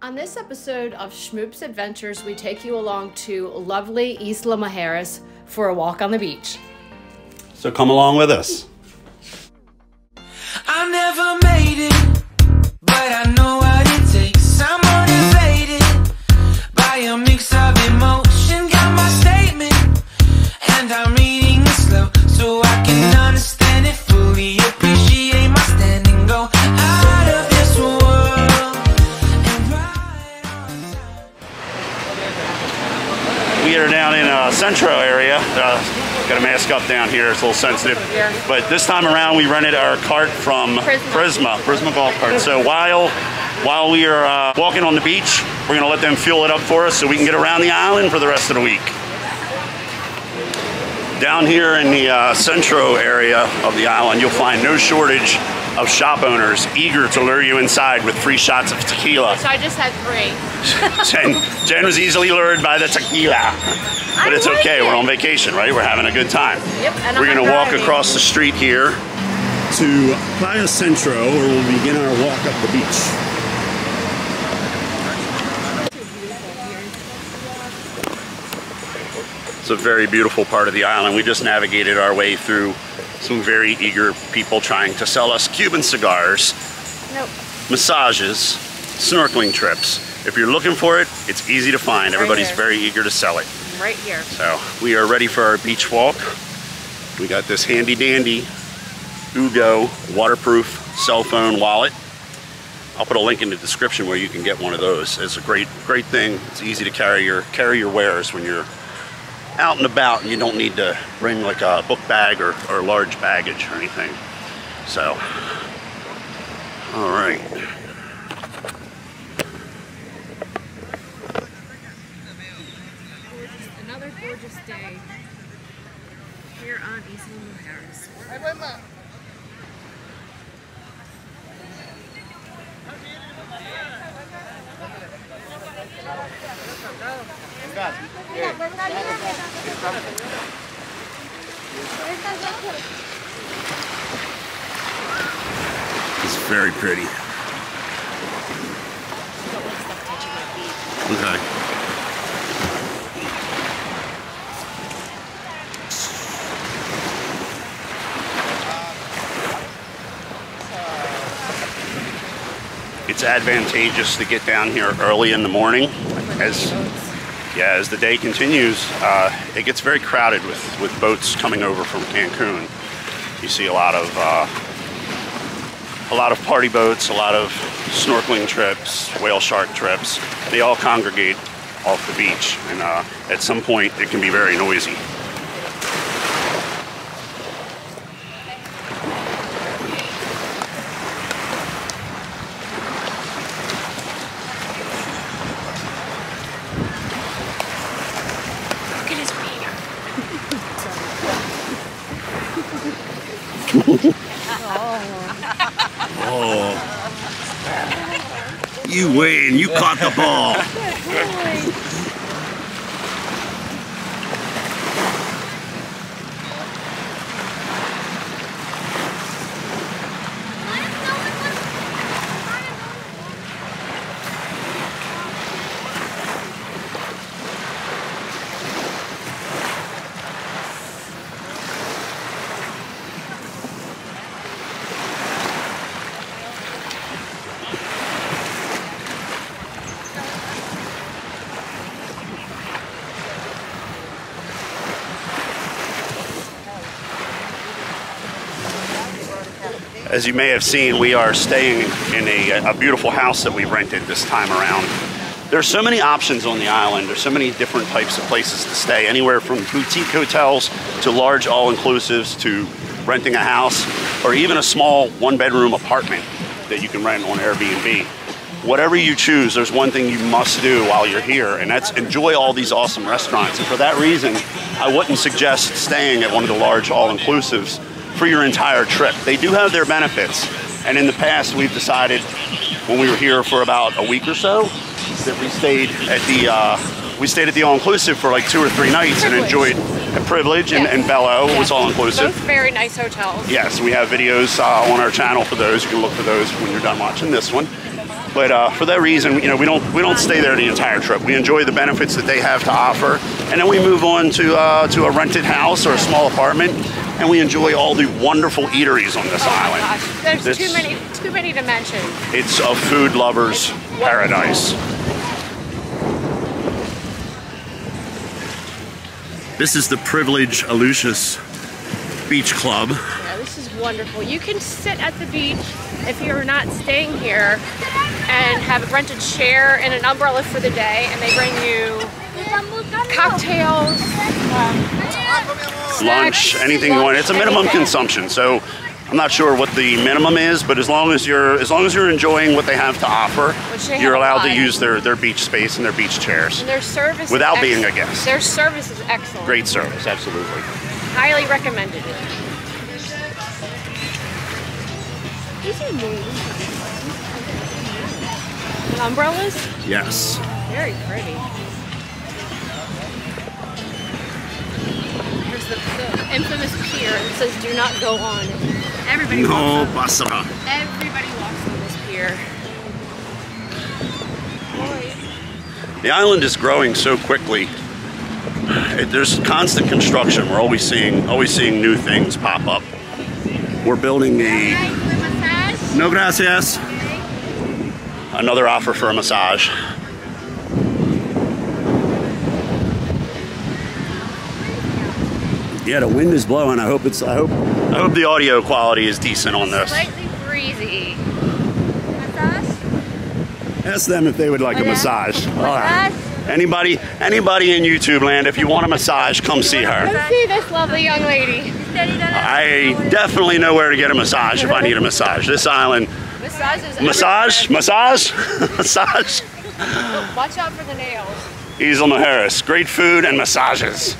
On this episode of Schmoop's Adventures, we take you along to lovely Isla Mujeres for a walk on the beach. So come along with us. I never made it, but I know what it takes. I'm motivated by a mix of emotion. Got my statement, and I'm reading it slow so I can understand it fully. Appreciate my standing, go out of this world and ride on time. We are down in Centro area. Got a mask up down here, it's a little sensitive. Yeah. But this time around we rented our cart from Prisma Golf Cart. So while we are walking on the beach, we're gonna let them fuel it up for us so we can get around the island for the rest of the week. Down here in the Centro area of the island, you'll find no shortage of shop owners eager to lure you inside with free shots of tequila. So I just had 3. Jen was easily lured by the tequila. But it's okay, we're on vacation, right? We're having a good time. Yep, and we're gonna walk across the street here to Playa Centro, where we'll begin our walk up the beach. It's a very beautiful part of the island. We just navigated our way through some very eager people trying to sell us Cuban cigars, massages, snorkeling trips. If you're looking for it, it's easy to find. Everybody's very eager to sell it. Right here. So we are ready for our beach walk. We got this handy dandy Ugo waterproof cell phone wallet. I'll put a link in the description where you can get one of those. It's a great thing. It's easy to carry your wares when you're out and about and you don't need to bring like a book bag or large baggage or anything. So, all right. Another gorgeous day here on Isla Mujeres. It's very pretty. Okay. It's advantageous to get down here early in the morning. As the day continues, it gets very crowded with boats coming over from Cancun. You see a lot of party boats, a lot of snorkeling trips, whale shark trips. They all congregate off the beach, and at some point it can be very noisy. Oh, you win. You caught the ball. As you may have seen, we are staying in a beautiful house that we rented this time around. There's so many options on the island. There's so many different types of places to stay, anywhere from boutique hotels to large all-inclusives to renting a house or even a small one-bedroom apartment that you can rent on Airbnb. Whatever you choose, there's one thing you must do while you're here, and that's enjoy all these awesome restaurants. And for that reason, I wouldn't suggest staying at one of the large all-inclusives for your entire trip. They do have their benefits, and in the past we've decided, when we were here for about a week or so, that we stayed at the all-inclusive for like 2 or 3 nights and enjoyed a Privilege and Bello was all-inclusive. Both very nice hotels. Yes, we have videos on our channel for those. You can look for those when you're done watching this one. But for that reason, you know, we don't stay there the entire trip. We enjoy the benefits that they have to offer, and then we move on to a rented house or a small apartment, and we enjoy all the wonderful eateries on this island. Gosh, there's too many to mention. It's a food lover's paradise. This is the Privilege Aluxes Beach Club. Yeah, this is wonderful. You can sit at the beach if you're not staying here and have a rented chair and an umbrella for the day, and they bring you cocktails, lunch, anything you want. It's a minimum consumption, so I'm not sure what the minimum is, but as long as you're enjoying what they have to offer, you're allowed to use their beach space and their beach chairs. And their service without being a guest. Their service is excellent. Great service, absolutely. Highly recommended. And umbrellas? Yes. Very pretty. There's the infamous pier that says "Do not go on." Everybody No walks on. pasará. Everybody walks on this pier. The island is growing so quickly. There's constant construction. We're always seeing new things pop up. We're building a no gracias. Another offer for a massage. Yeah, the wind is blowing. I hope the audio quality is decent on this. Slightly breezy. Massage? Ask them if they would like a massage. All right. Massage? Anybody in YouTube land, if you want a massage, come see her. Come see this lovely young lady. I definitely know where to get a massage if I need a massage. This island. Massage? Massage? Watch out for the nails. Isla Mujeres. Great food and massages.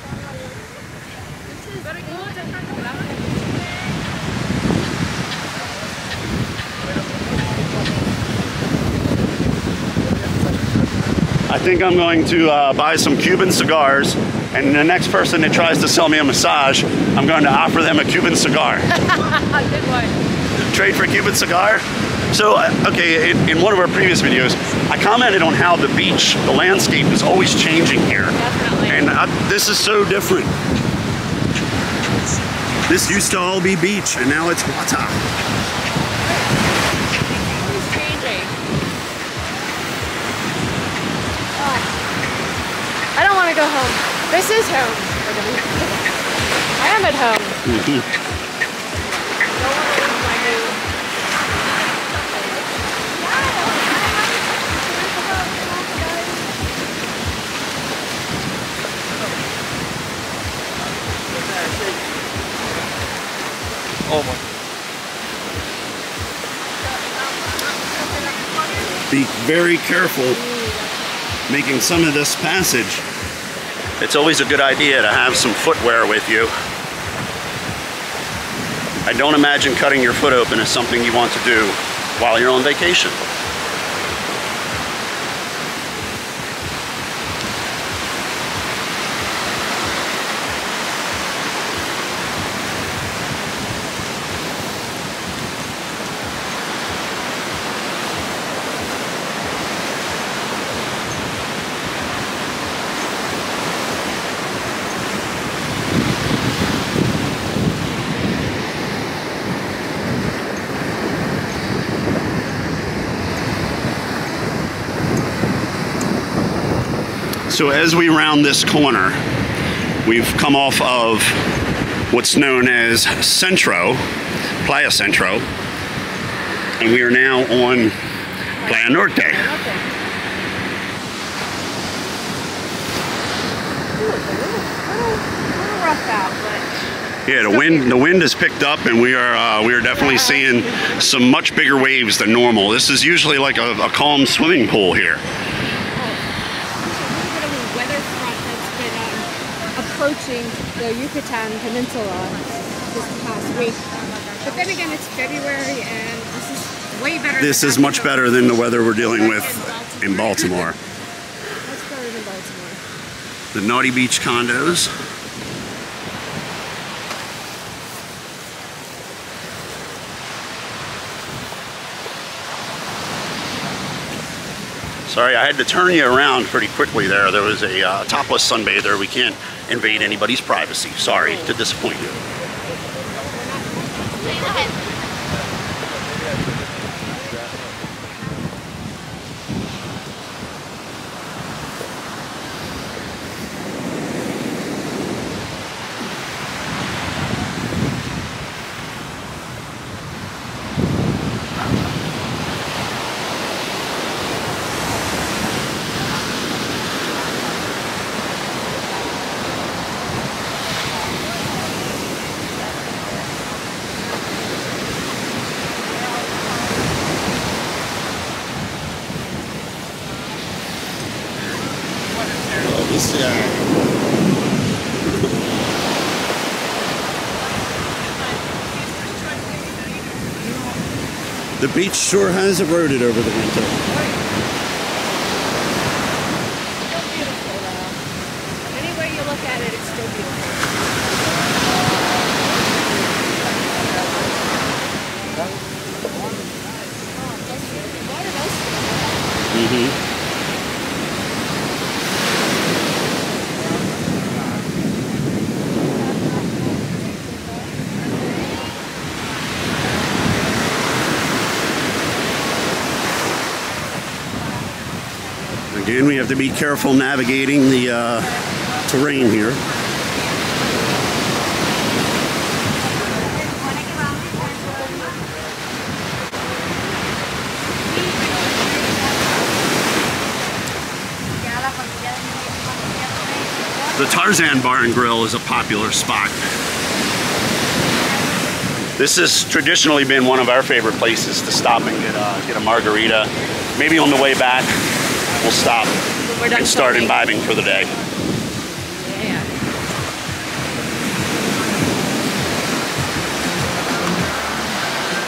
I think I'm going to buy some Cuban cigars, and the next person that tries to sell me a massage, I'm going to offer them a Cuban cigar. Good one. Trade for a Cuban cigar? So, okay, in one of our previous videos, I commented on how the beach, the landscape is always changing here. Definitely. And this is so different. This used to all be beach, and now it's water. It's changing. I don't want to go home. This is home. I am at home. Mm-hmm. Don't want to leave my new. Oh my. Be very careful making some of this passage. It's always a good idea to have some footwear with you. I don't imagine cutting your foot open is something you want to do while you're on vacation. So as we round this corner, we've come off of what's known as Centro, Playa Centro, and we are now on Playa Norte. Yeah, the wind has picked up, and we are definitely seeing some much bigger waves than normal. This is usually like a calm swimming pool here. Approaching the Yucatan Peninsula this past week. But then again, it's February and this is way better. This is much better than the weather we're dealing with in Baltimore. Much better than Baltimore. The Nauti Beach condos. Sorry, I had to turn you around pretty quickly there. There was a topless sunbather. We can't invade anybody's privacy. Sorry to disappoint you. The beach sure has eroded over the winter. Still beautiful though. Any way you look at it, it's still beautiful. Mm-hmm. Again, we have to be careful navigating the terrain here. The Tarzan Bar Grill is a popular spot. This has traditionally been one of our favorite places to stop and get a margarita. Maybe on the way back, we'll stop and start imbibing for the day. Yeah.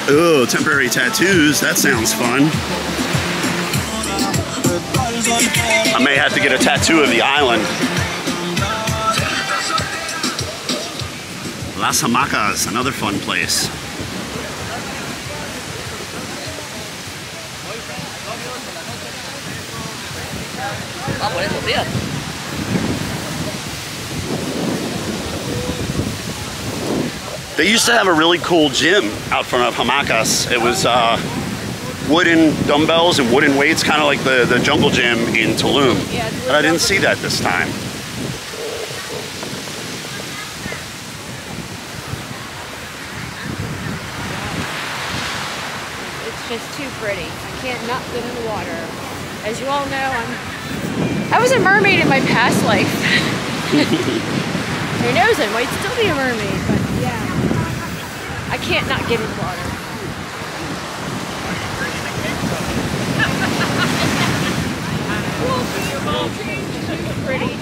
Oh, temporary tattoos. That sounds fun. I may have to get a tattoo of the island. Las Hamacas, another fun place. They used to have a really cool gym out front of Hamacas. It was wooden dumbbells and wooden weights, kind of like the jungle gym in Tulum. Yeah, but I didn't see that this time. It's just too pretty. I can't not get in the water. As you all know, I was a mermaid in my past life. Who knows, I might still be a mermaid, but yeah. I can't not get in the water. Too pretty to...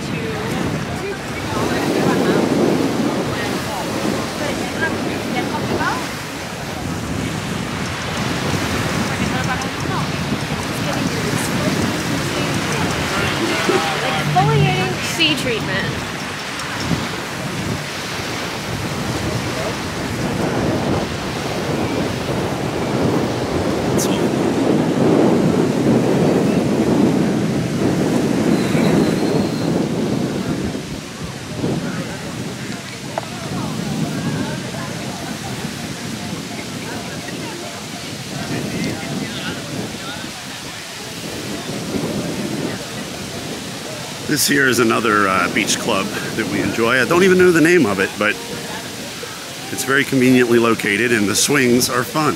Exfoliating sea treatment. This here is another beach club that we enjoy. I don't even know the name of it, but it's very conveniently located and the swings are fun.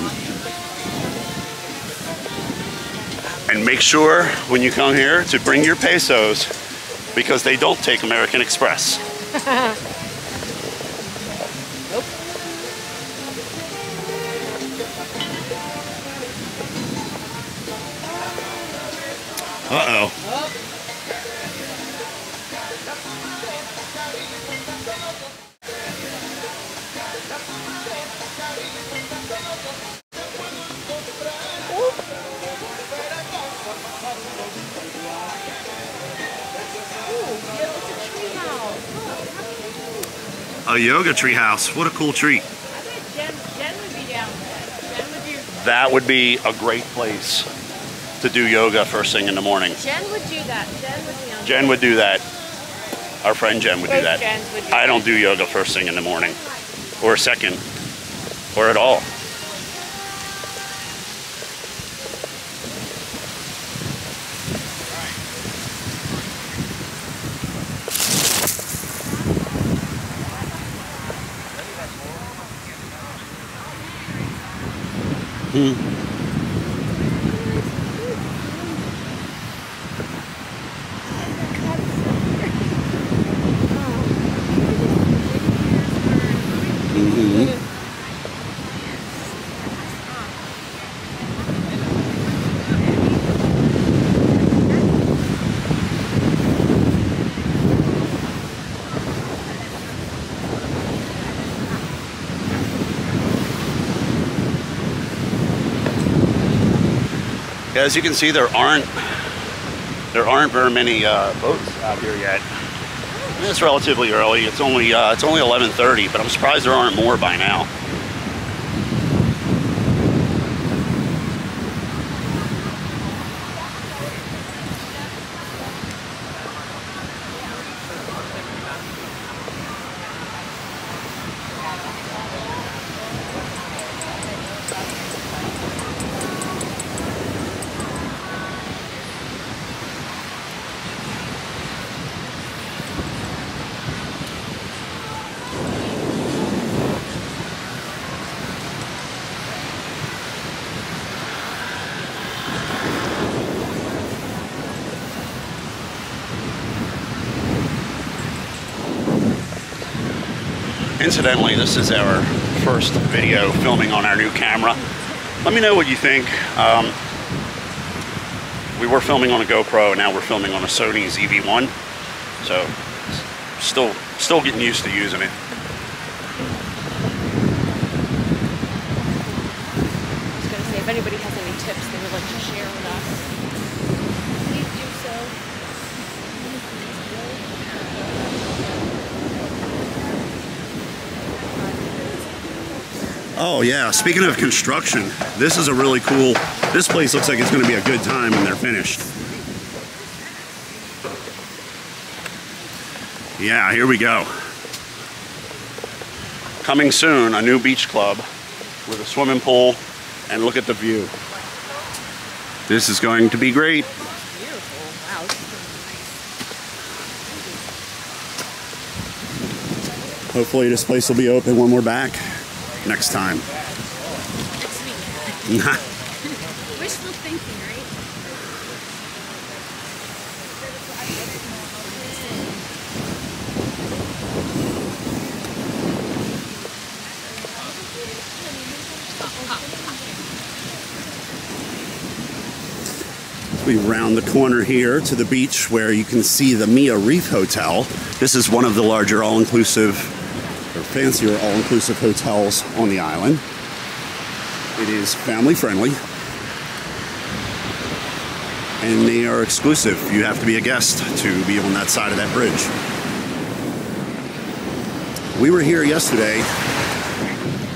And make sure when you come here to bring your pesos because they don't take American Express. Nope. Uh-oh. A yoga treehouse. What a cool treat. I think Jen would be down with that. Jen would be... That would be a great place. to do yoga first thing in the morning. Jen would do that. Jen would be on. Jen would do that. Our friend Jen would do that. I don't do yoga first thing in the morning, or second, or at all. As you can see, there aren't very many boats out here yet. It's relatively early. It's only 11:30, but I'm surprised there aren't more by now. Incidentally, this is our first video filming on our new camera. Let me know what you think. We were filming on a GoPro, and now we're filming on a Sony ZV-1. So, still getting used to using it. I was going to say, if anybody has any tips they would like to share with us, please do so. Oh yeah, speaking of construction, this is a really cool, this place looks like it's going to be a good time when they're finished. Yeah, here we go. Coming soon, a new beach club with a swimming pool, and look at the view. This is going to be great. Beautiful. Wow, this is nice. Hopefully this place will be open when we're back next time. Next week. Wishful thinking, right? We round the corner here to the beach where you can see the Reef Hotel. This is one of the larger all-inclusive or fancier all-inclusive hotels on the island. It is family friendly, and they are exclusive. You have to be a guest to be on that side of that bridge. We were here yesterday.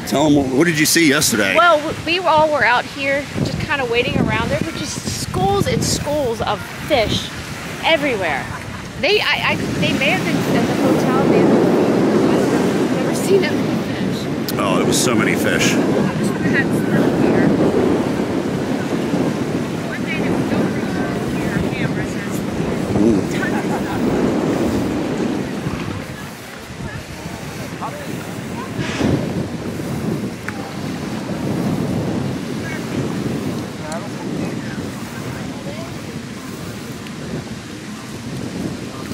Tell them, what did you see yesterday? Well, we all were out here just kind of waiting around. There were just schools and schools of fish everywhere. They may have been at the hotel. They have never seen that many fish. Oh, there was so many fish. I wish we had snorkel here. One day they would go for snorkel here. Cameras. There's tons of stuff.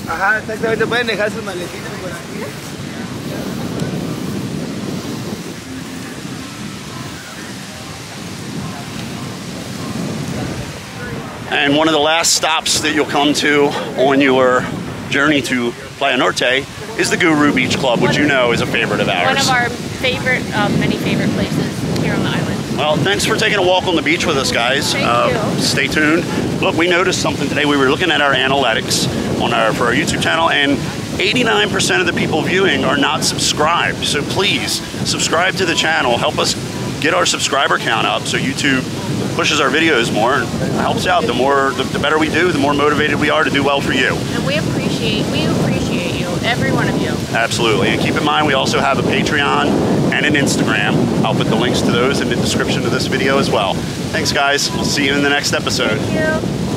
Ajá, exactamente, pueden dejar sus maletitas por aquí. And one of the last stops that you'll come to on your journey to Playa Norte is the Guru Beach Club, which you know is a favorite of ours. One of our favorite, many favorite places here on the island. Well, thanks for taking a walk on the beach with us, guys. Thank you. Stay tuned. Look, we noticed something today. We were looking at our analytics for our YouTube channel, and 89% of the people viewing are not subscribed. So please subscribe to the channel. Help us get our subscriber count up so YouTube pushes our videos more and helps out. The better we do, the more motivated we are to do well for you. And we appreciate you, every one of you. Absolutely. And keep in mind, we also have a Patreon and an Instagram. I'll put the links to those in the description of this video as well. Thanks, guys. We'll see you in the next episode. Thank you.